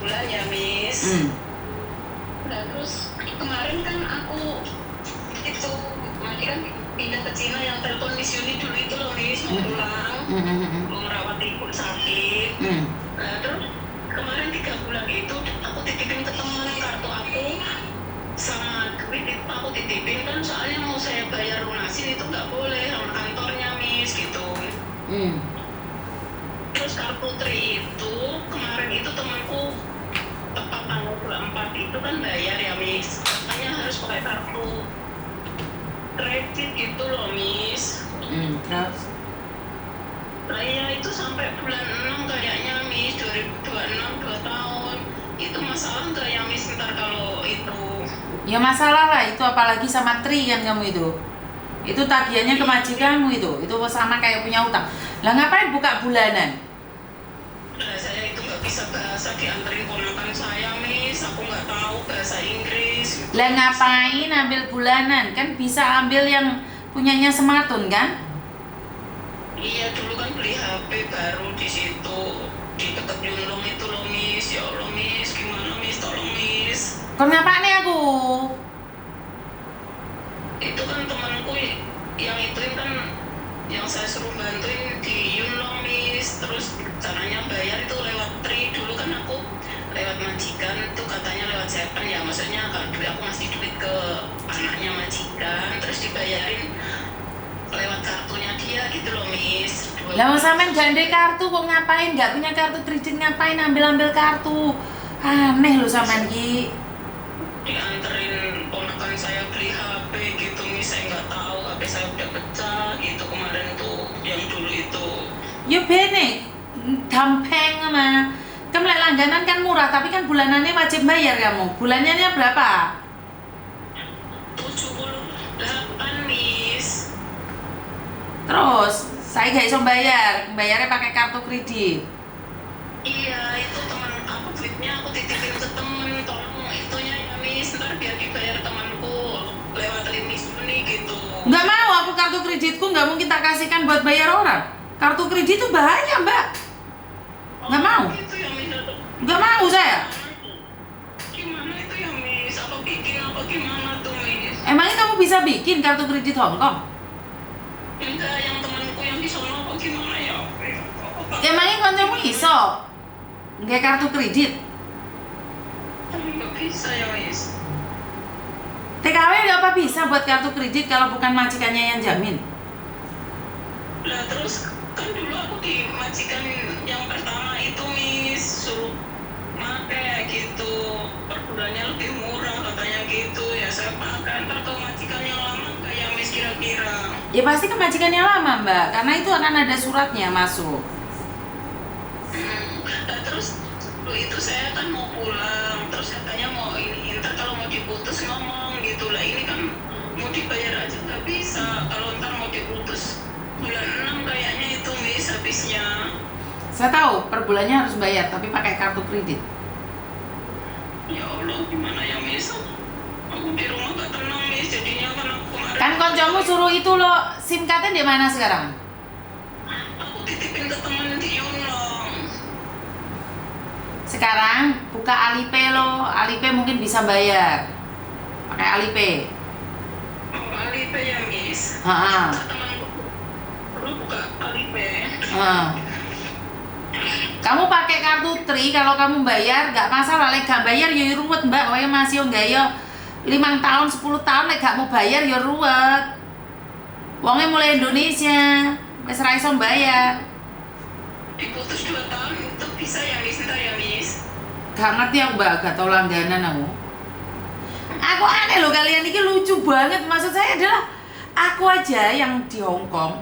bulan ya, Miss. Nah, terus kemarin kan aku itu nanti kan pindah ke Cina yang telepon Miss Yuni dulu itu loh, Miss, mau pulang, mau merawat ibu sakit. Nah, terus kemarin 3 bulan itu aku titipin ke temen kartu aku sama duit itu aku titipin kan soalnya mau saya bayar lunasin itu nggak boleh sama kantornya, Miss, gitu. Terus kartu Tri itu kemarin itu temanku tepat tanggal 24 itu kan bayar ya, Miss, katanya harus pakai kartu kredit gitu loh, Miss. Terus? Nah ya itu sampai bulan 6 kayaknya, Miss, 2026 2 tahun. Itu masalah nggak ya, Miss, ntar kalau itu? Ya masalah lah itu, apalagi sama Tri kan kamu itu. Itu tagihannya ke majikanmu itu sama kayak punya utang. Lah ngapain buka bulanan? Nah, saya itu nggak bisa bahasa, dianterin ponakan saya, Miss. Aku nggak tahu bahasa Inggris. Lah ngapain ambil bulanan? Kan bisa ambil yang punyanya Smartun kan? Iya, dulu kan beli HP baru di situ di dekat Yunlong itu loh, Miss. Ya Allah, Miss, gimana, Miss? Tolong, Miss. Kon ngapain nih aku? Itu kan temanku yang ituin kan, yang saya suruh bantuin di Yunlong, Miss. Terus caranya bayar itu lewat Tri. Dulu kan aku lewat majikan itu katanya lewat Seven ya, maksudnya kalau duit aku ngasih duit ke anaknya majikan terus dibayarin lewat kartunya dia gitu loh, Miss. Lah sampean gandeng kartu kok ngapain? Gak punya kartu kredit ngapain ambil kartu? Aneh lo sampean ki. Dianterin ponakan saya beli HP gitu, Miss. Saya nggak tahu HP saya udah pecah gitu kemarin tuh yang dulu itu. Ya bene, gampang mah. Kamu langganan kan murah, tapi kan bulanannya wajib bayar kamu. Bulanannya berapa? 78, Miss. Terus, saya gak bisa bayarnya pakai kartu kredit. Iya, itu teman aku duitnya aku titipin ke temen, tolong itunya ya, Miss, ntar biar dibayar temanku lewat Miss Yuni gitu. Nggak mau, aku kartu kreditku nggak mungkin tak kasihkan buat bayar orang. Kartu kredit itu bahaya, Mbak. Nggak mau. Gitu ya, Miss. Nggak mau saya. Gimana itu ya, Miss? Apa bikin apa gimana tuh, Miss? Emangnya kamu bisa bikin kartu kredit Hongkong? Enggak, yang temanku yang di sono apa gimana ya? Emangnya kancamu iso? Nggak kartu kredit? Nggak bisa ya, Miss. TKW nggak apa bisa buat kartu kredit kalau bukan majikannya yang jamin? Lah terus kan dulu aku di majikan yang pertama itu, Miss, suruh pakai gitu, per bulannya lebih murah katanya gitu ya, saya pakai. Ntar ke majikan yang lama nggak ya, Miss, kira-kira? Ya pasti ke majikannya lama, Mbak, karena itu akan ada suratnya masuk. Nah terus dulu itu saya kan mau pulang, terus katanya mau ini, ntar kalau mau diputus ngomong gitu lah. Ini kan mau dibayar aja nggak bisa, kalau ntar mau diputus bulan 6 kayaknya itu, Miss, habisnya. Saya tahu per bulannya harus bayar, tapi pakai kartu kredit. Ya Allah, gimana ya, Miss? Aku di rumah gak tenang, Miss, jadinya kan aku kemarin. Kan koncomu suruh itu loh, SIM cardnya di mana sekarang? Aku titipin ke temen di Yunlong. Sekarang buka Alipay lo, Alipay mungkin bisa bayar. Pakai Alipay. Oh, Alipay ya, Miss. Ha-ha. Temanku perlu buka Alipay. Kamu pakai kartu Tri, kalau kamu bayar gak masalah. Lek gak bayar ya ruwet, Mbak. Waya masih enggak ya 5 tahun 10 tahun lek gak mau bayar ya ruwet. Wongnya mulai Indonesia, wis ra iso bayar. Diputus 2 tahun itu bisa ya, Miss? Ntar ya, Miss. Gak ngerti aku, Mbak, gak tau langganan aku. Aku aneh loh, kalian ini lucu banget. Maksud saya adalah aku aja yang di Hongkong,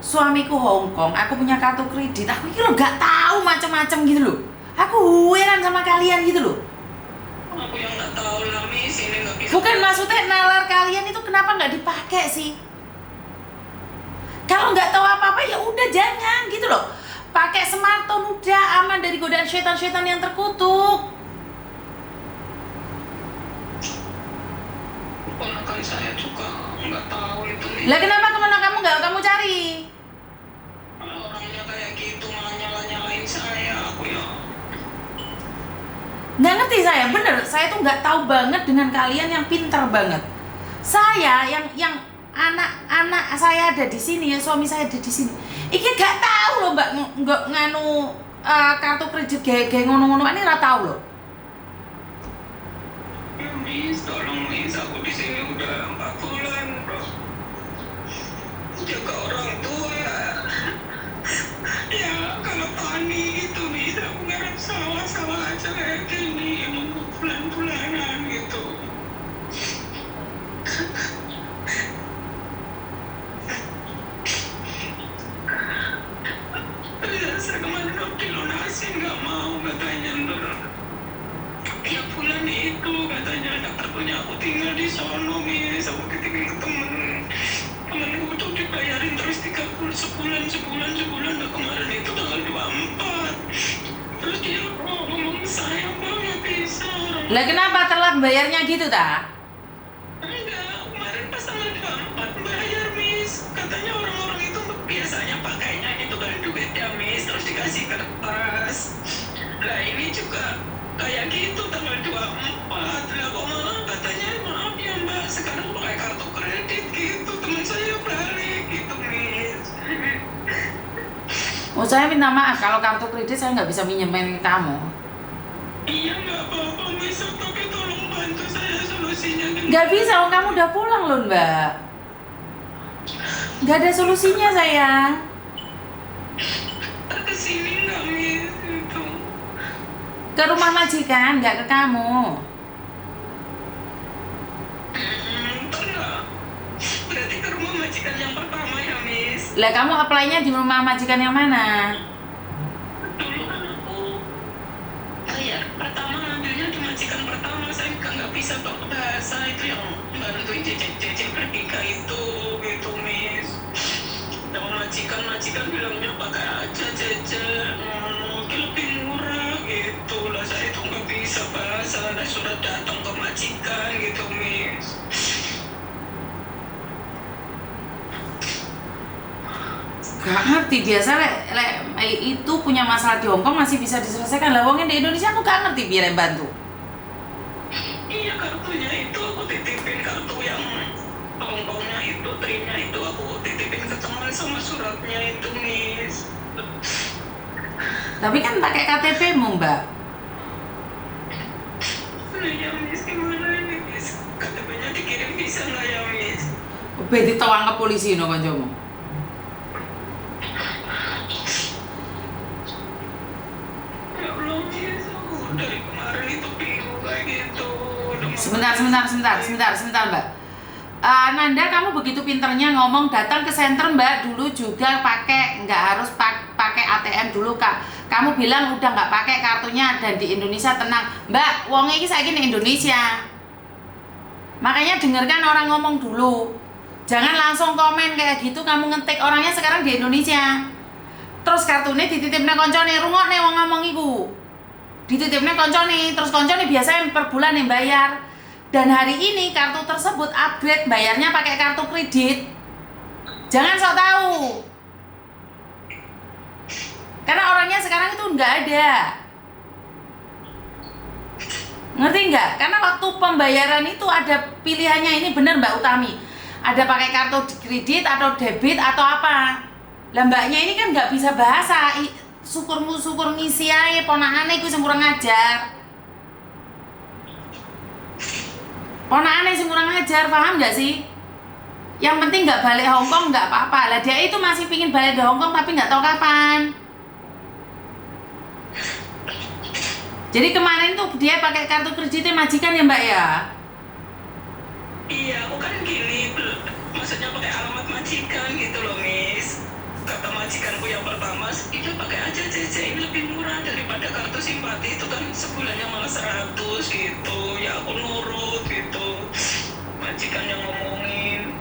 suamiku Hongkong, aku punya kartu kredit, aku ini loh gak tahu macam-macam gitu loh. Aku heran sama kalian gitu loh. Aku yang nggak tahu lah, Miss, ini nggak bisa. Bukan maksudnya nalar kalian itu kenapa nggak dipakai sih? Kalau nggak tahu apa-apa ya udah jangan gitu loh. Pakai smartphone udah aman dari godaan setan-setan yang terkutuk. Ponakan saya juga nggak tahu itu, Miss. Lah kenapa kemana kamu nggak kamu cari? Kalau orangnya kayak gitu malah nyala-nyalain saya, aku ya. ngerti saya, bener. Saya tuh nggak tahu banget dengan kalian yang pintar banget. Saya yang anak saya ada di sini, ya suami saya ada di sini. Iki gak tahu loh mbak, nggak nganu kartu kredit kayak ngono-ngono ini nggak tahu loh. Ya Miss, tolong Miss, aku di sini udah 4 bulan bro. Jaga orang tua. Ya kalau Tani itu Miss, aku ngarep salah aja kayak gini, nunggu bulan-bulanan gitu. Saya kemarin udah dilunasin, nggak mau katanya ntar tiap bulan itu katanya dokter punya aku tinggal di sono Miss, aku ditinggal ke temenku tuh dibayarin terus 30 sebulan. Nah kemarin itu tanggal 24 terus dia ngomong saya nggak bisa. Lah kenapa telat bayarnya gitu tak? Enggak, kemarin pas tanggal 24 bayar Miss, katanya orang-orang itu biasanya pakainya itu kan duitnya Miss, terus dikasih kertas. Nah ini juga kayak gitu tanggal 24. Lah kok malah katanya maaf ya mbak, sekarang pakai kartu kredit gitu. Teman saya balik gitu Miss. Oh saya minta maaf kalau kartu kredit saya nggak bisa minjemin kamu. Iya nggak apa-apa Miss, tapi tolong bantu saya solusinya gimana? Nggak bisa, oh, kamu udah pulang loh mbak. Nggak ada solusinya sayang. Kesini nggak Miss itu? Ke rumah majikan, nggak ke kamu. Enggak. Berarti ke rumah majikan yang pertama ya Miss. Lah kamu apply-nya di rumah majikan yang mana? Dulu kan aku pertama ngambilnya di majikan pertama, saya nggak bisa bahasa itu yang bantuin cecek bertika itu gitu Miss. Sama majikan bilangnya pakai aja cecek, mungkin lebih murah gitu lah. Saya itu nggak bisa bahasa, saya sudah datang ke majikan gitu Miss. Gak ngerti, biasa itu punya masalah di Hongkong masih bisa diselesaikan. Lah wongnya di Indonesia aku gak ngerti biar yang bantu. Iya kartunya itu aku titipin, kartu yang Hongkongnya itu, trinya itu aku titipin ke teman sama suratnya itu Miss. Tapi kan pakai KTP-mu mbak. Nah ya Miss, gimana ini Miss? KTP-nya dikirim bisa nggak ya Miss? Berarti tawang ke polisi no kancamu. Ya belum Miss, aku dari kemarin itu bingung kayak gitu. Sebentar mbak. Nanda, kamu begitu pinternya ngomong, datang ke center mbak dulu juga pakai, nggak harus pakai ATM dulu kak. Kamu bilang udah nggak pakai kartunya dan di Indonesia tenang mbak. Wong ini saya di Indonesia, makanya dengarkan orang ngomong dulu. Jangan langsung komen kayak gitu. Kamu ngetik orangnya sekarang di Indonesia, terus kartunya dititipnya koncone, rungokne wong ngomong iku. Dititipnya koncone, terus koncone biasanya per bulan yang bayar. Dan hari ini kartu tersebut upgrade bayarnya pakai kartu kredit. Jangan sok tahu. Karena orangnya sekarang itu nggak ada. Ngerti nggak? Karena waktu pembayaran itu ada pilihannya, ini bener Mbak Utami. Ada pakai kartu kredit atau debit atau apa. Lah mbaknya ini kan nggak bisa bahasa. Syukur ngisi ae ponakane iku sing kurang ajar. Ponakane sing kurang ajar, paham nggak sih? Yang penting nggak balik Hongkong nggak apa-apa. Lah dia itu masih pingin balik ke Hongkong tapi nggak tahu kapan. Jadi kemarin tuh dia pakai kartu kreditnya majikan ya mbak ya? Iya, aku kan gini, maksudnya pakai alamat majikan gitu loh Miss. Kata majikanku yang pertama, itu pakai aja CC, ini lebih murah daripada kartu simpati itu kan sebulannya malah 100 gitu. Ya aku nurut gitu. Majikan yang ngomongin,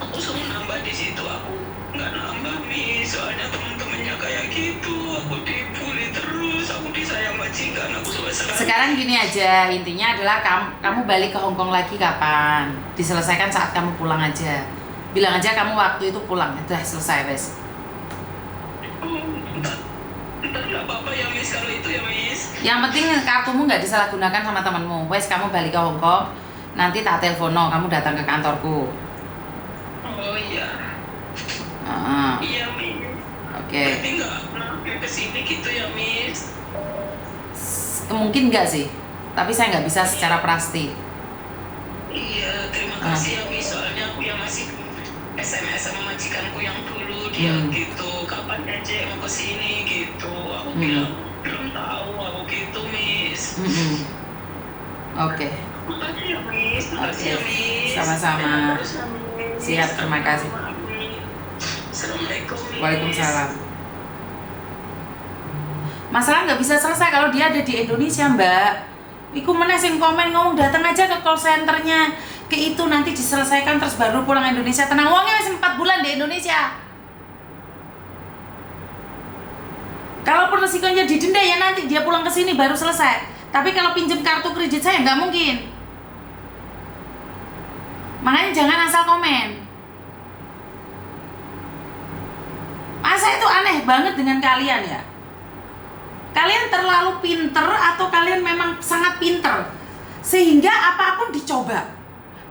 aku suruh nambah di situ, aku nggak nambah Miss. Soalnya temen-temennya kayak gitu, aku dibully terus, aku disayang majikan, aku selesai. Sekarang gini aja, intinya adalah kamu balik ke Hongkong lagi kapan? Diselesaikan saat kamu pulang aja. Bilang aja kamu waktu itu pulang, udah selesai wes. Ntar nggak apa-apa ya Miss kalau itu ya Miss. Yang penting kartumu nggak disalahgunakan sama temenmu. Wes kamu balik ke Hong Kong, nanti tak telepono, kamu datang ke kantorku. Oh iya. Ah, Iya Miss. oke. Berarti nggak mampir ke sini gitu ya Miss. Mungkin nggak sih, tapi saya nggak bisa secara pasti. Iya, terima kasih ya Miss. Soalnya aku yang masih SMS sama majikanku yang dulu dia gitu, kapan aja mau ke sini gitu. Aku bilang belum tahu aku gitu Miss. Oke. Makasih ya Miss. Makasih ya Miss. Sama-sama. Terus ya, Miss. Siap, terima kasih. Assalamualaikum Miss. Waalaikumsalam. Masalah nggak bisa selesai kalau dia ada di Indonesia, Mbak. Iku meneh sing komen ngomong datang aja ke call centernya, ke itu nanti diselesaikan terus baru pulang Indonesia. Tenang, uangnya masih 4 bulan di Indonesia. Kalaupun resikonya didenda ya nanti dia pulang ke sini baru selesai. Tapi kalau pinjam kartu kredit saya nggak mungkin. Makanya jangan asal komen. Masa itu aneh banget dengan kalian ya. Kalian terlalu pinter atau kalian memang sangat pinter sehingga apapun dicoba.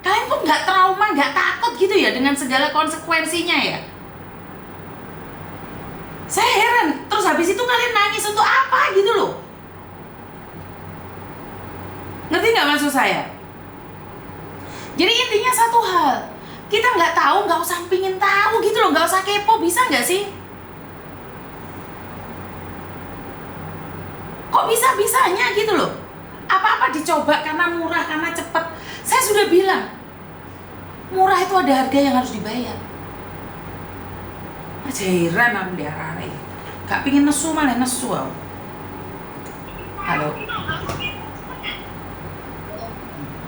Kalian kok nggak trauma, nggak takut gitu ya dengan segala konsekuensinya ya. Saya heran. Terus habis itu kalian nangis untuk apa gitu loh. Ngerti nggak maksud saya? Jadi intinya satu hal, kita nggak tahu nggak usah pingin tahu gitu loh, nggak usah kepo, bisa nggak sih? Kok bisa-bisanya gitu loh? Apa-apa dicoba karena murah, karena cepet. Saya sudah bilang, murah itu ada harga yang harus dibayar. Aja heran aku diarani. Gak pingin nesu malah nesu aku. Halo.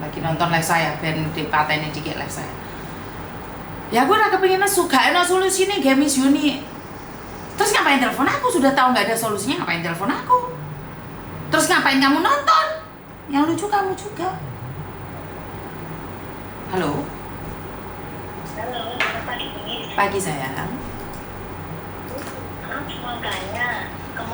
Lagi nonton live saya, ben dipateni dikit live saya. Ya gue udah kepingin nesu, gak ada solusi nih game Miss Yuni. Terus ngapain telepon aku? Sudah tahu gak ada solusinya, ngapain telepon aku? Terus ngapain kamu nonton? Yang lucu kamu juga. Halo. Halo, selamat pagi. Pagi sayang. Makanya kemarin